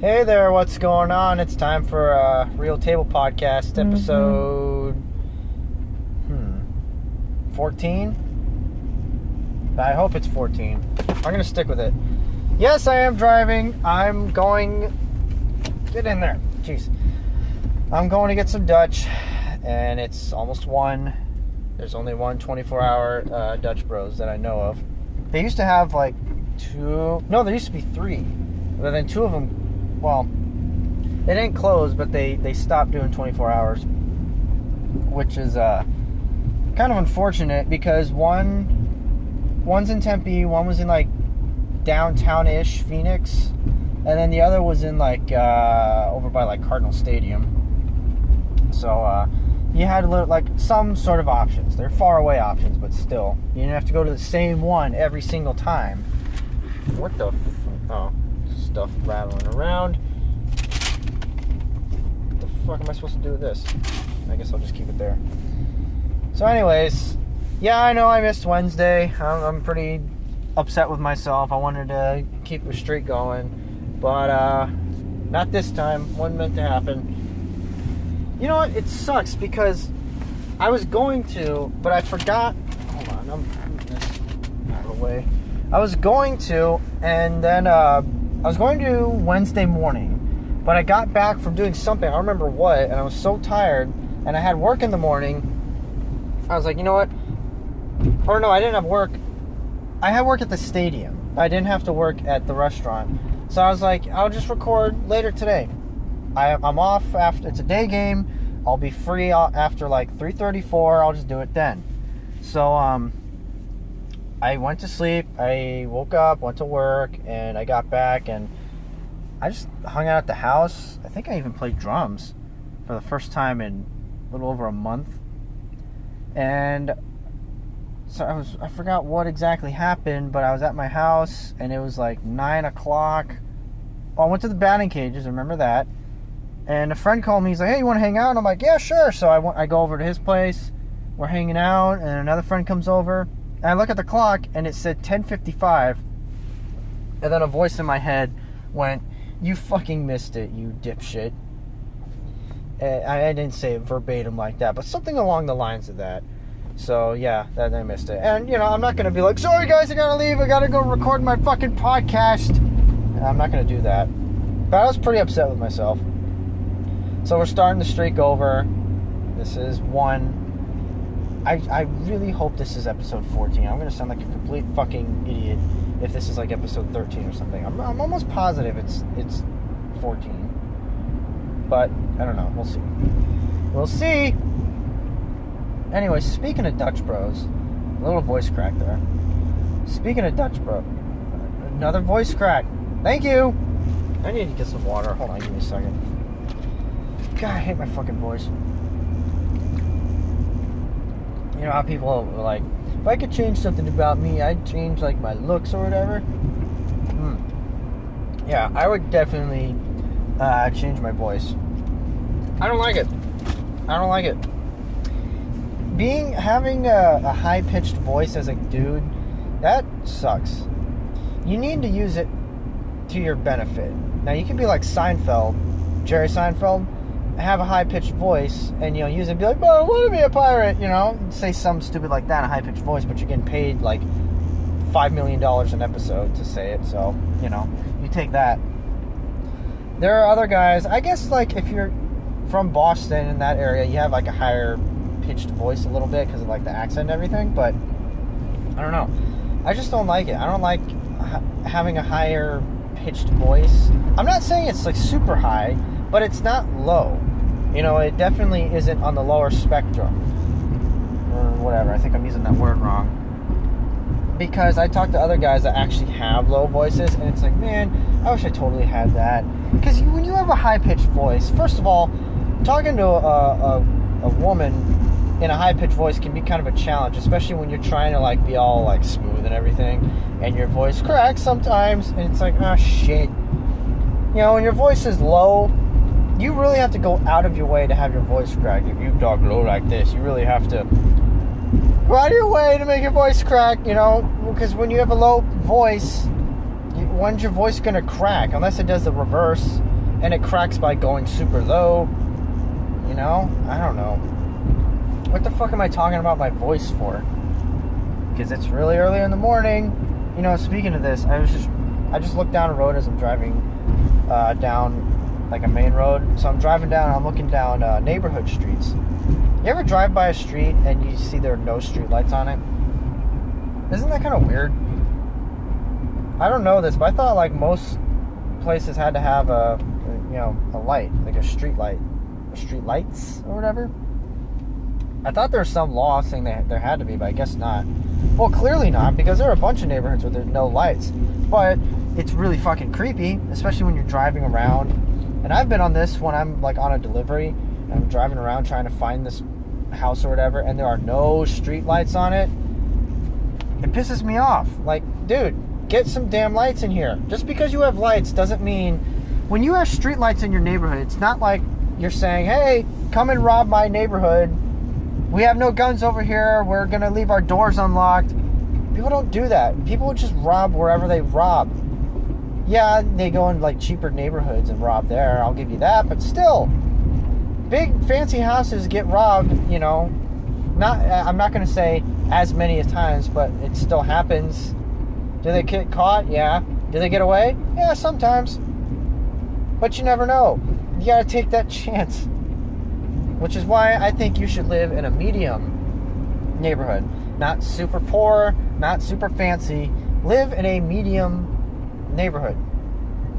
Hey there, what's going on? It's time for a Real Table Podcast, episode 14? I hope it's 14. I'm going to stick with it. Yes, I am driving. I'm going... Get in there. Jeez. I'm going to get some Dutch, and it's almost 1. There's only one 24-hour Dutch Bros that I know of. They used to have like 2... No, there used to be 3. But then 2 of them... Well, it didn't close, but they stopped doing 24 hours, which is kind of unfortunate because one's in Tempe, one was in like downtown-ish Phoenix, and then the other was in like over by like Cardinal Stadium. So you had like some sort of options. They're far away options, but still, you didn't have to go to the same one every single time. What the? Oh. Stuff rattling around. What the fuck am I supposed to do with this? I guess I'll just keep it there. So anyways, yeah, I know I missed Wednesday. I'm pretty upset with myself. I wanted to keep the streak going, but not this time. Wasn't meant to happen. You know what? It sucks because I was going to, but I forgot. Hold on, I'm this out of the way. I was going to, and then I was going to Wednesday morning, but I got back from doing something. I don't remember what, and I was so tired, and I had work in the morning. I was like, you know what? Or no, I didn't have work. I had work at the stadium. I didn't have to work at the restaurant. So I was like, I'll just record later today. I'm off after, it's a day game. I'll be free after like 3:34. I'll just do it then. So, I went to sleep, I woke up, went to work, and I got back, and I just hung out at the house. I think I even played drums for the first time in a little over a month. And so I forgot what exactly happened, but I was at my house, and it was like 9 o'clock. Well, I went to the batting cages, I remember that. And a friend called me, he's like, hey, you want to hang out? And I'm like, yeah, sure. So I go over to his place, we're hanging out, and another friend comes over. And I look at the clock, and it said 10:55. And then a voice in my head went, you fucking missed it, you dipshit. I didn't say it verbatim like that, but something along the lines of that. So, yeah, I missed it. And, you know, I'm not going to be like, sorry, guys, I got to leave. I got to go record my fucking podcast. I'm not going to do that. But I was pretty upset with myself. So we're starting the streak over. This is 1. I really hope this is episode 14. I'm going to sound like a complete fucking idiot if this is like episode 13 or something. I'm almost positive it's 14. But, I don't know. We'll see. We'll see! Anyway, speaking of Dutch Bros, a little voice crack there. Speaking of Dutch Bro, another voice crack. Thank you! I need to get some water. Hold on, give me a second. God, I hate my fucking voice. You know how people are like, if I could change something about me, I'd change like my looks or whatever. Yeah, I would definitely change my voice. I don't like it. I don't like it. Having a high-pitched voice as a dude, that sucks. You need to use it to your benefit. Now you can be like Seinfeld, Jerry Seinfeld, have a high-pitched voice, and, you know, use it and be like, oh, I want to be a pirate, you know, say something stupid like that in a high-pitched voice, but you're getting paid like $5 million an episode to say it, so, you know, you take that. There are other guys, I guess, like, if you're from Boston, in that area, you have like a higher pitched voice a little bit because of like the accent and everything, but I don't know. I just don't like it. I don't like having a higher pitched voice. I'm not saying it's like super high, but it's not low. You know, it definitely isn't on the lower spectrum. Or whatever, I think I'm using that word wrong. Because I talk to other guys that actually have low voices, and it's like, man, I wish I totally had that. Because when you have a high-pitched voice, first of all, talking to a woman in a high-pitched voice can be kind of a challenge, especially when you're trying to like be all like smooth and everything, and your voice cracks sometimes, and it's like, oh shit. You know, when your voice is low, you really have to go out of your way to have your voice crack. If you talk low like this, you really have to go out of your way to make your voice crack, you know, because when you have a low voice, when's your voice going to crack? Unless it does the reverse, and it cracks by going super low. You know? I don't know. What the fuck am I talking about my voice for? Because it's really early in the morning. You know, speaking of this, I just looked down the road as I'm driving down like a main road. So I'm driving down, I'm looking down neighborhood streets. You ever drive by a street and you see there are no street lights on it? Isn't that kind of weird? I don't know this, but I thought like most places had to have a light, like a street light, or street lights or whatever. I thought there was some law saying that there had to be, but I guess not. Well, clearly not, because there are a bunch of neighborhoods where there's no lights. But it's really fucking creepy, especially when you're driving around. And I've been on this when I'm like on a delivery and I'm driving around trying to find this house or whatever, and there are no street lights on it. It pisses me off. Like, dude, get some damn lights in here. Just because you have lights doesn't mean... When you have street lights in your neighborhood, it's not like you're saying, hey, come and rob my neighborhood. We have no guns over here. We're going to leave our doors unlocked. People don't do that. People just rob wherever they rob. Yeah, they go in like cheaper neighborhoods and rob there. I'll give you that. But still, big fancy houses get robbed, you know. I'm not going to say as many times, but it still happens. Do they get caught? Yeah. Do they get away? Yeah, sometimes. But you never know. You got to take that chance. Which is why I think you should live in a medium neighborhood. Not super poor, not super fancy. Live in a medium neighborhood.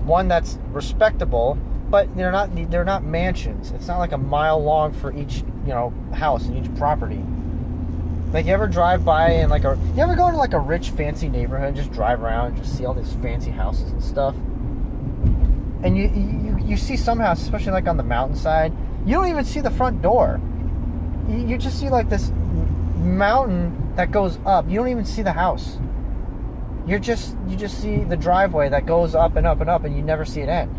One that's respectable, but they're not mansions. It's not like a mile long for each, house and each property. Like, you ever drive by and you ever go to like a rich fancy neighborhood and just drive around and just see all these fancy houses and stuff? And you see some houses, especially like on the mountainside, you don't even see the front door. You just see like this mountain that goes up. You don't even see the house. You just see the driveway that goes up and up and up, and you never see it end.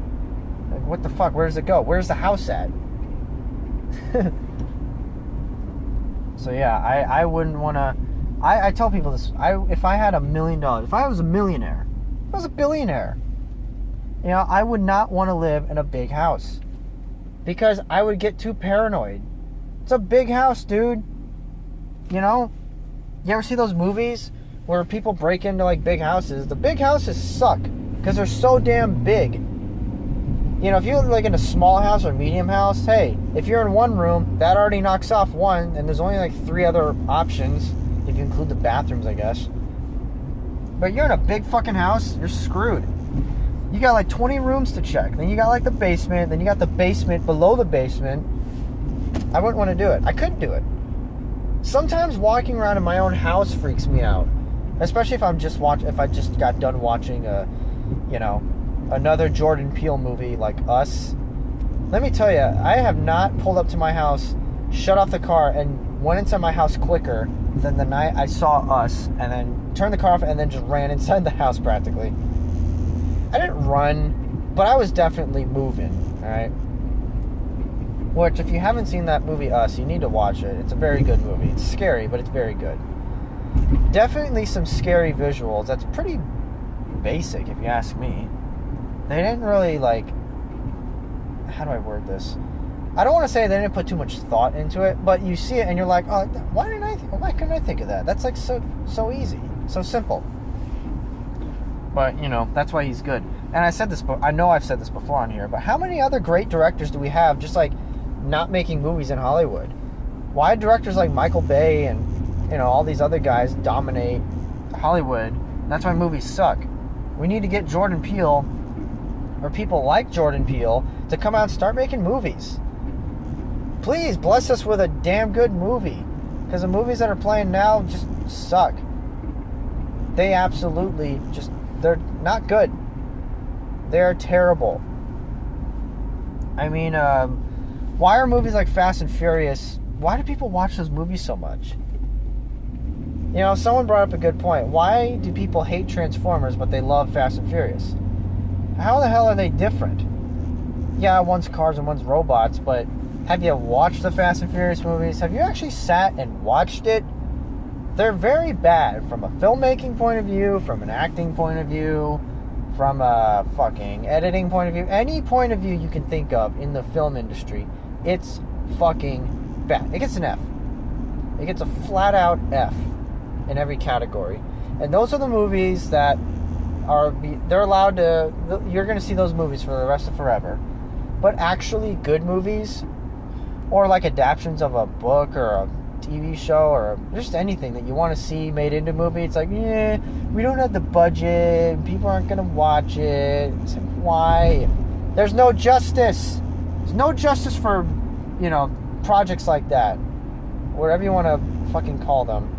Like, what the fuck? Where does it go? Where's the house at? So yeah, I wouldn't want to. I tell people this. If I had $1 million, if I was a millionaire, if I was a billionaire, I would not want to live in a big house. Because I would get too paranoid. It's a big house, dude. You ever see those movies where people break into like big houses? The big houses suck because they're so damn big. If you live like in a small house or medium house, hey, if you're in one room, that already knocks off one, and there's only like 3 other options if you include the bathrooms, I guess. But you're in a big fucking house, you're screwed. You got like 20 rooms to check. Then you got like the basement. Then you got the basement below the basement. I wouldn't want to do it. I couldn't do it. Sometimes walking around in my own house freaks me out. Especially if if I just got done watching another Jordan Peele movie like Us. Let me tell you, I have not pulled up to my house, shut off the car, and went inside my house quicker than the night I saw Us, and then turned the car off and then just ran inside the house practically. I didn't run, but I was definitely moving, alright? Which, if you haven't seen that movie Us, you need to watch it. It's a very good movie. It's scary, but it's very good. Definitely some scary visuals. That's pretty basic, if you ask me. They didn't really, how do I word this? I don't want to say they didn't put too much thought into it, but you see it and you're like, oh, why couldn't I think of that? That's like so easy, so simple. But, that's why he's good. And I know I've said this before on here, but how many other great directors do we have just, not making movies in Hollywood? Why directors like Michael Bay and, all these other guys dominate Hollywood? That's why movies suck. We need to get Jordan Peele, or people like Jordan Peele, to come out and start making movies. Please, bless us with a damn good movie. Because the movies that are playing now just suck. They absolutely they're not good. They're terrible. I mean, why are movies like Fast and Furious, why do people watch those movies so much? Someone brought up a good point. Why do people hate Transformers, but they love Fast and Furious? How the hell are they different? Yeah, one's cars and one's robots, but have you watched the Fast and Furious movies? Have you actually sat and watched it? They're very bad from a filmmaking point of view, from an acting point of view, from a fucking editing point of view, any point of view you can think of in the film industry, it's fucking bad. It gets an F. It gets a flat out F in every category. And those are the movies that they're allowed to, you're going to see those movies for the rest of forever. But actually good movies, or like adaptations of a book or a TV show or just anything that you want to see made into a movie, it's like, yeah, we don't have the budget, people aren't going to watch it. It's like, why? There's no justice. There's no justice for, projects like that. Whatever you want to fucking call them.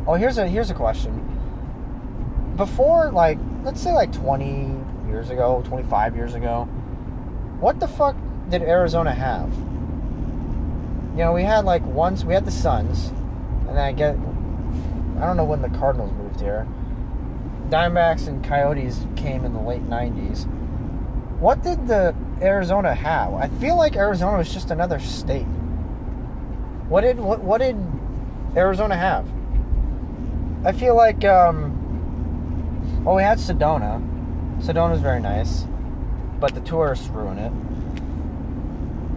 Oh, here's a question. Before, let's say 20 years ago, 25 years ago, what the fuck did Arizona have? We had we had the Suns, and then I don't know when the Cardinals moved here. Diamondbacks and Coyotes came in the late 90s. What did the Arizona have? I feel like Arizona was just another state. What did Arizona have? I feel like, we had Sedona. Sedona's very nice, but the tourists ruin it.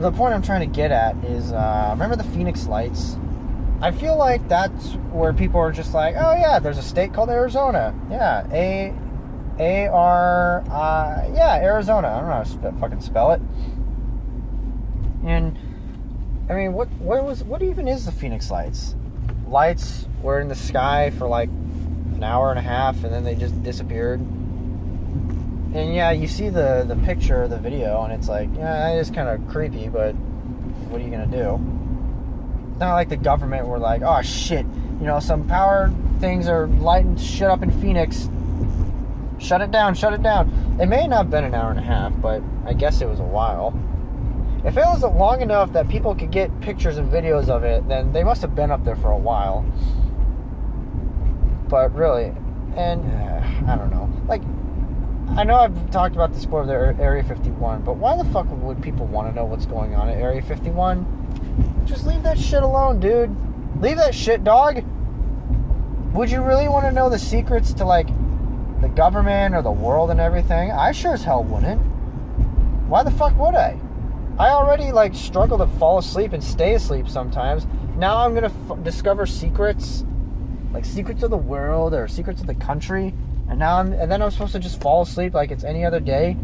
The point I'm trying to get at is, remember the Phoenix Lights? I feel like that's where people are just like, oh yeah, there's a state called Arizona. Yeah, Arizona. I don't know how to fucking spell it. And I mean, what even is the Phoenix Lights? Lights were in the sky for an hour and a half, and then they just disappeared. And yeah, you see the picture, the video, and it's like, yeah, it is kind of creepy, but what are you gonna do? It's not like the government were like, oh shit, some power things are lighting shit up in Phoenix. Shut it down. It may not have been an hour and a half, but I guess it was a while. If it was long enough that people could get pictures and videos of it, then they must have been up there for a while. But really, and I don't know. I know I've talked about this before, the Area 51, but why the fuck would people want to know what's going on at Area 51? Just leave that shit alone, dude. Leave that shit, dog. Would you really want to know the secrets to, the government or the world and everything? I sure as hell wouldn't. Why the fuck would I? I already, struggle to fall asleep and stay asleep sometimes. Now I'm going to discover secrets, secrets of the world or secrets of the country. And then I'm supposed to just fall asleep like it's any other day.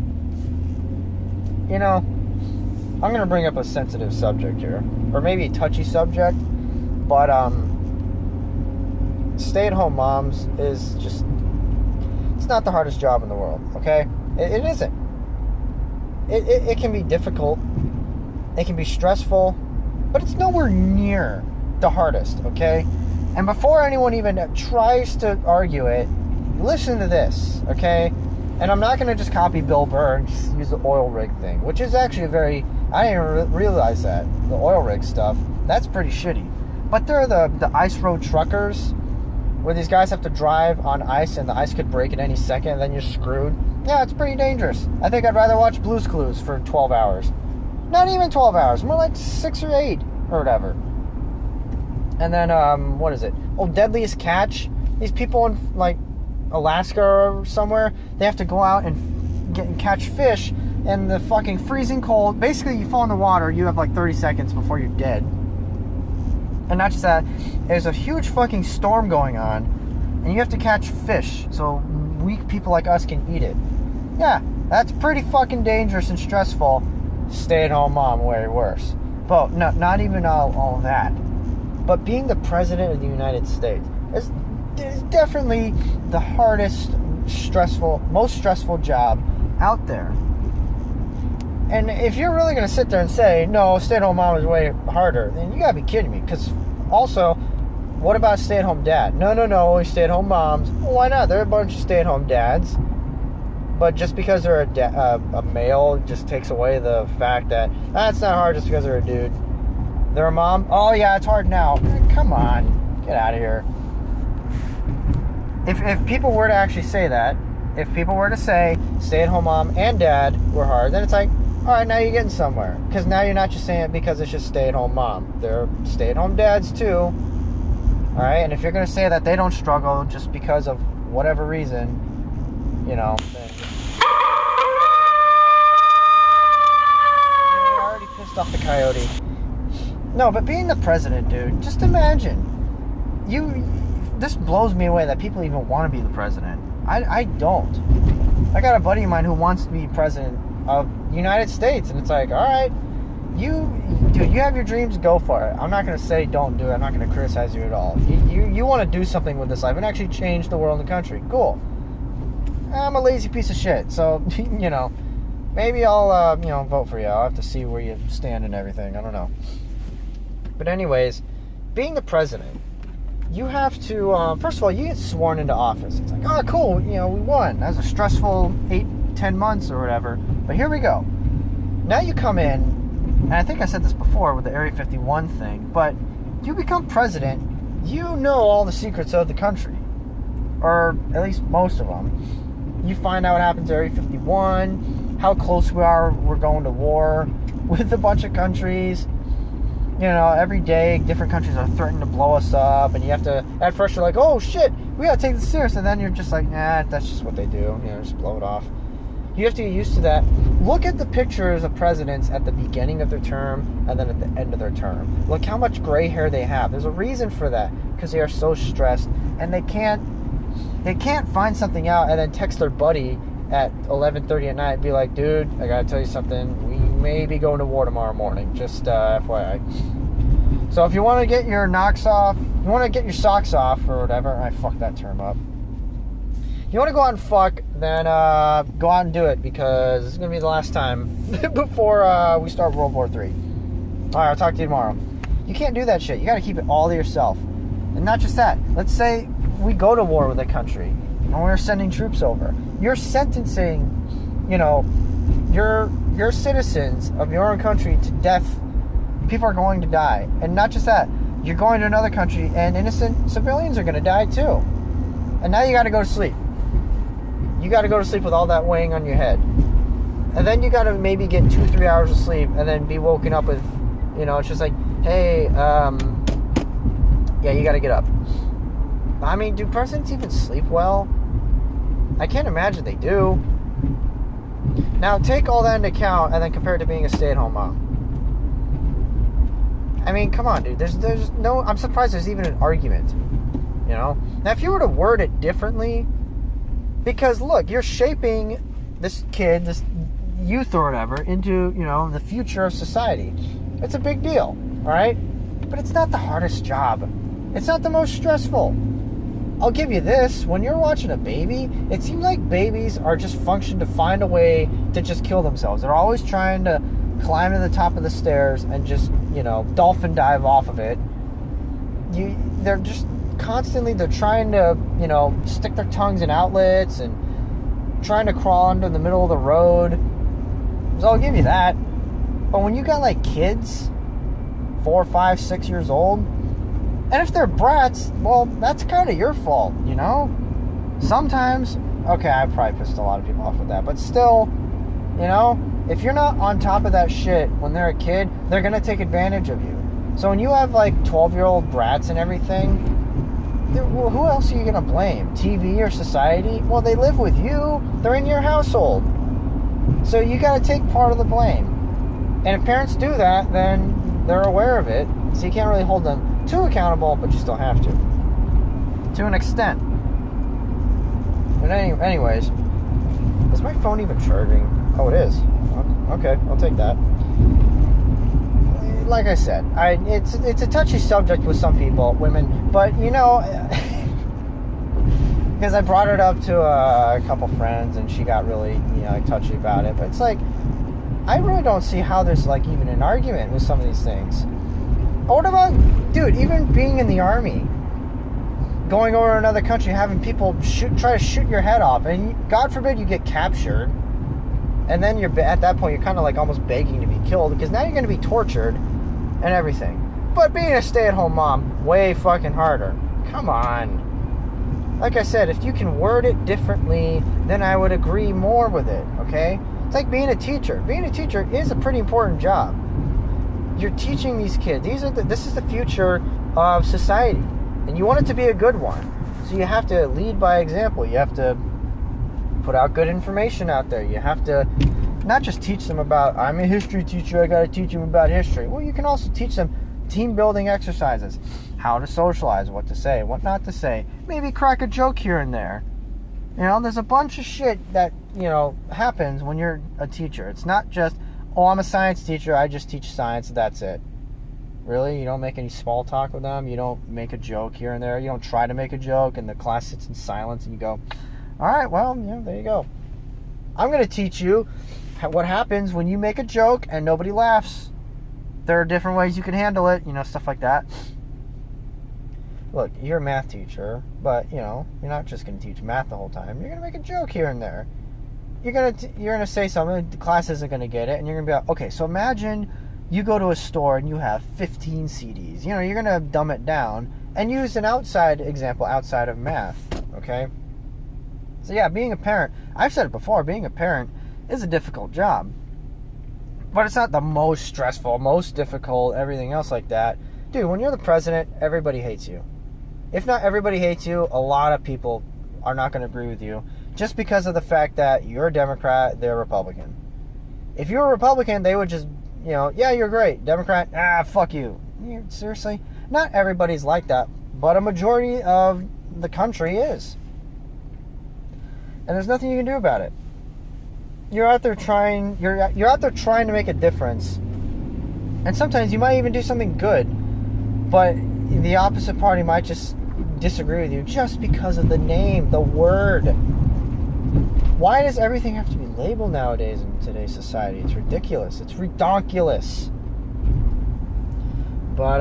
I'm going to bring up a sensitive subject here. Or maybe a touchy subject. But, stay-at-home moms is just... It's not the hardest job in the world, okay? It isn't. It can be difficult. It can be stressful. But it's nowhere near the hardest, okay? And before anyone even tries to argue it, listen to this, okay? And I'm not going to just copy Bill Burr and just use the oil rig thing, which is actually I didn't even realize that. The oil rig stuff, that's pretty shitty. But there are the ice road truckers, where these guys have to drive on ice and the ice could break at any second and then you're screwed. Yeah, it's pretty dangerous. I think I'd rather watch Blue's Clues for 12 hours. Not even 12 hours, more like 6 or 8 or whatever. And then, what is it? Oh, Deadliest Catch. These people in, Alaska or somewhere, they have to go out and catch fish in the fucking freezing cold. Basically, you fall in the water, you have 30 seconds before you're dead. And not just that, there's a huge fucking storm going on, and you have to catch fish so weak people like us can eat it. Yeah, that's pretty fucking dangerous and stressful. Stay-at-home mom, way worse. But no, not even all that. But being the president of the United States is definitely the hardest, most stressful job out there. And if you're really going to sit there and say, no, stay-at-home mom is way harder, then you got to be kidding me. Because also, what about stay-at-home dad? No, only stay-at-home moms. Well, why not? There are a bunch of stay-at-home dads. But just because they're a male just takes away the fact that, it's not hard just because they're a dude. They're a mom? Oh, yeah, it's hard now. Come on. Get out of here. If people were to actually say that, if people were to say stay-at-home mom and dad were hard, then it's like, all right, now you're getting somewhere. Because now you're not just saying it because it's just stay-at-home mom. They're stay-at-home dads too. All right, and if you're going to say that they don't struggle just because of whatever reason, thing. I already pissed off the coyote. No, but being the president, dude, just imagine. This blows me away that people even want to be the president. I don't. I got a buddy of mine who wants to be president of the United States, and it's like, all right, dude, you have your dreams, go for it. I'm not going to say don't do it. I'm not going to criticize you at all. You want to do something with this life and actually change the world and the country. Cool. I'm a lazy piece of shit, so, maybe I'll, vote for you. I'll have to see where you stand and everything. I don't know. But anyways, being the president, you have to, first of all, you get sworn into office. It's like, oh, cool, we won. That was a stressful 8-10 months or whatever. But here we go. Now you come in, and I think I said this before with the Area 51 thing, but you become president, you know all the secrets of the country. Or at least most of them. You find out what happens to Area 51, how close we're going to war with a bunch of countries. Every day different countries are threatening to blow us up, and you have to, at first you're like, oh shit, we gotta take this serious, and then you're just like, that's just what they do, just blow it off. You have to get used to that. Look at the pictures of presidents at the beginning of their term and then at the end of their term. Look how much gray hair they have. There's a reason for that, because they are so stressed, and they can't find something out and then text their buddy at 11:30 at night and be like, dude, I gotta tell you something, we may be going to war tomorrow morning, just FYI. So if you want to get your your socks off or whatever, I fucked that term up. You want to go out and fuck, then go out and do it, because it's going to be the last time before we start World War III. Alright, I'll talk to you tomorrow. You can't do that shit. You got to keep it all to yourself. And not just that. Let's say we go to war with a country and we're sending troops over. You're sentencing, your citizens of your own country to death. People are going to die. And not just that. You're going to another country and innocent civilians are going to die too. And now you got to go to sleep. You got to go to sleep with all that weighing on your head. And then you got to maybe get 2-3 hours of sleep and then be woken up with, it's just like, hey, you got to get up. I mean, do presidents even sleep well? I can't imagine they do. Now, take all that into account and then compare it to being a stay-at-home mom. I mean, come on, dude. There's no... I'm surprised there's even an argument. Now, if you were to word it differently... Because, look, you're shaping this kid, this youth or whatever, into, the future of society. It's a big deal, all right? But it's not the hardest job. It's not the most stressful. I'll give you this. When you're watching a baby, it seems like babies are just functioned to find a way to just kill themselves. They're always trying to climb to the top of the stairs and just, dolphin dive off of it. They're just... constantly they're trying to stick their tongues in outlets and trying to crawl under the middle of the road, so I'll give you that. But when you got like kids 4, 5, 6 years old, and if they're brats, well, that's kind of your fault. Sometimes, okay, I probably pissed a lot of people off with that, but still, if you're not on top of that shit when they're a kid, they're gonna take advantage of you. So when you have like 12-year-old brats and everything, well, who else are you going to blame? TV or society? Well, they live with you. They're in your household. So you got to take part of the blame. And if parents do that, then they're aware of it. So you can't really hold them too accountable, but you still have to an extent. But anyways, is my phone even charging? Oh, it is. Okay, I'll take that. Like I said, it's a touchy subject with some people, women, but because I brought it up to a couple friends and she got really touchy about it, but it's like, I really don't see how there's like even an argument with some of these things. What about, dude, even being in the army, going over to another country, having people try to shoot your head off, and God forbid you get captured, and then at that point you're kind of like almost begging to be killed, because now you're going to be tortured and everything. But being a stay-at-home mom, way fucking harder. Come on. Like I said, if you can word it differently, then I would agree more with it, okay? It's like being a teacher. Being a teacher is a pretty important job. You're teaching these kids. This is the future of society. And you want it to be a good one. So you have to lead by example. You have to put out good information out there. You have to not just teach them about, I'm a history teacher, I got to teach them about history. Well, you can also teach them team building exercises, how to socialize, what to say, what not to say, maybe crack a joke here and there. You know, there's a bunch of shit that, you know, happens when you're a teacher. It's not just, oh, I'm a science teacher, I just teach science, that's it. Really? You don't make any small talk with them? You don't make a joke here and there? You don't try to make a joke and the class sits in silence and you go, all right, well, yeah, there you go. I'm going to teach you what happens when you make a joke and nobody laughs. There are different ways you can handle it, you know, stuff like that. Look, you're a math teacher, but, you know, you're not just going to teach math the whole time. You're going to make a joke here and there. You're going to say something, the class isn't going to get it, and you're going to be like, okay, so imagine you go to a store and you have 15 CDs. You know, you're going to dumb it down and use an outside example outside of math, okay? So yeah, being a parent, I've said it before, being a parent is a difficult job. But it's not the most stressful, most difficult, everything else like that. Dude, when you're the president, everybody hates you. If not everybody hates you, a lot of people are not going to agree with you just because of the fact that you're a Democrat, they're a Republican. If you're a Republican, they would just, you know, yeah, you're great. Democrat, fuck you. Seriously? Not everybody's like that, but a majority of the country is. And there's nothing you can do about it. You're out there trying to make a difference. And sometimes you might even do something good, but the opposite party might just disagree with you just because of the name, the word. Why does everything have to be labeled nowadays in today's society? It's ridiculous. It's redonkulous. But,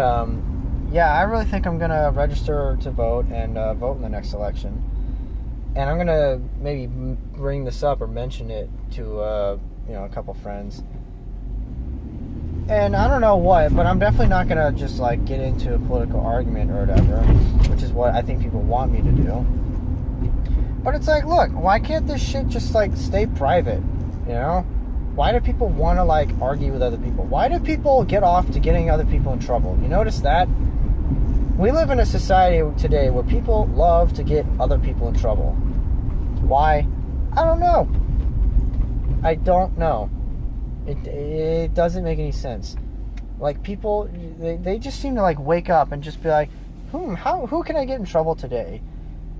yeah, I really think I'm going to register to vote and vote in the next election. And I'm going to maybe bring this up or mention it to, you know, a couple friends. And I don't know what, but I'm definitely not going to just, like, get into a political argument or whatever, which is what I think people want me to do. But it's like, look, why can't this shit just, like, stay private, you know? Why do people want to, like, argue with other people? Why do people get off to getting other people in trouble? You notice that? We live in a society today where people love to get other people in trouble. Why? I don't know. I don't know. It doesn't make any sense. Like, people, they just seem to, like, wake up and just be like, who can I get in trouble today?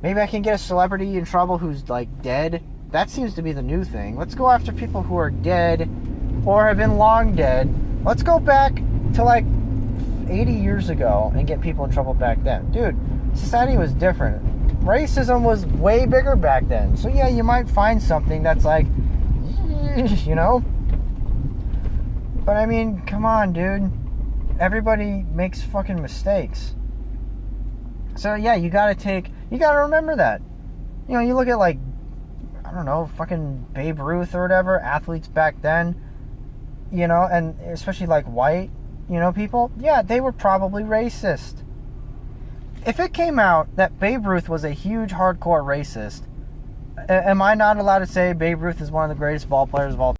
Maybe I can get a celebrity in trouble who's, like, dead. That seems to be the new thing. Let's go after people who are dead or have been long dead. Let's go back to, like, 80 years ago and get people in trouble back then. Dude, society was different. Racism was way bigger back then. So, yeah, you might find something that's, like, you know? But, I mean, come on, dude. Everybody makes fucking mistakes. So, yeah, you gotta remember that. You know, you look at, like, I don't know, fucking Babe Ruth or whatever, athletes back then, you know, and especially, like, white, you know, people, yeah, they were probably racist. If it came out that Babe Ruth was a huge, hardcore racist, am I not allowed to say Babe Ruth is one of the greatest ball players of all time?